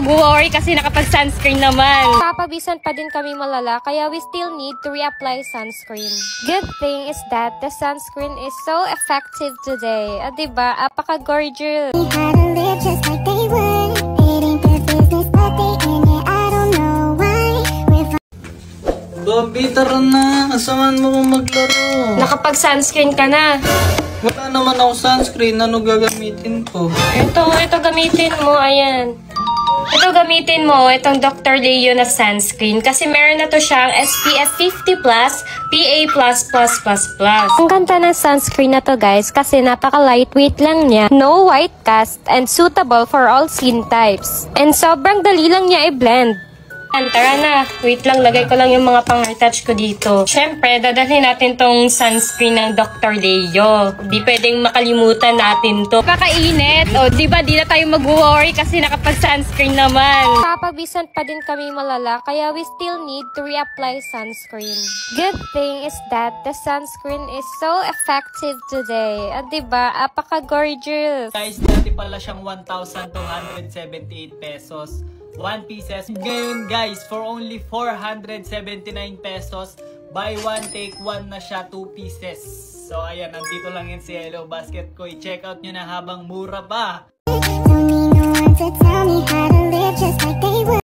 Mag-worry kasi nakapag-sunscreen naman. Papabisan pa din kami malala, kaya we still need to reapply sunscreen. Good thing is that the sunscreen is so effective today. Diba? Apaka-gorgeous. Bobby, tara na. Asaman mo kong maglaro. Nakapag-sunscreen ka na. Wala naman ako sunscreen. Ano gagamitin ko? Ito gamitin mo. Ayan. Ito gamitin mo, itong Dr. Leo na sunscreen kasi meron na to siyang SPF 50+, PA++++. Ang ganda ng sunscreen na to guys kasi napaka-lightweight lang niya, no white cast, and suitable for all skin types. And sobrang dali lang niya i-blend. Tara na, wait lang, lagay ko lang yung mga pang-retouch ko dito. Siyempre, dadalhin natin tong sunscreen ng Dr. Leo. Di pwedeng makalimutan natin to. Kakainit, o di ba di na tayo mag-worry kasi nakapag-sunscreen naman. Papabisan pa din kami malala, kaya we still need to reapply sunscreen. Good thing is that the sunscreen is so effective today. Di ba? Apaka-gorgeous. Guys, dati pala siyang 1,278 pesos. 1 pieces. Ngayon guys, for only 479 pesos, buy one, take one na siya, 2 pieces. So ayan, nandito lang yan si Hello Basket ko. I-check out nyo na habang mura pa.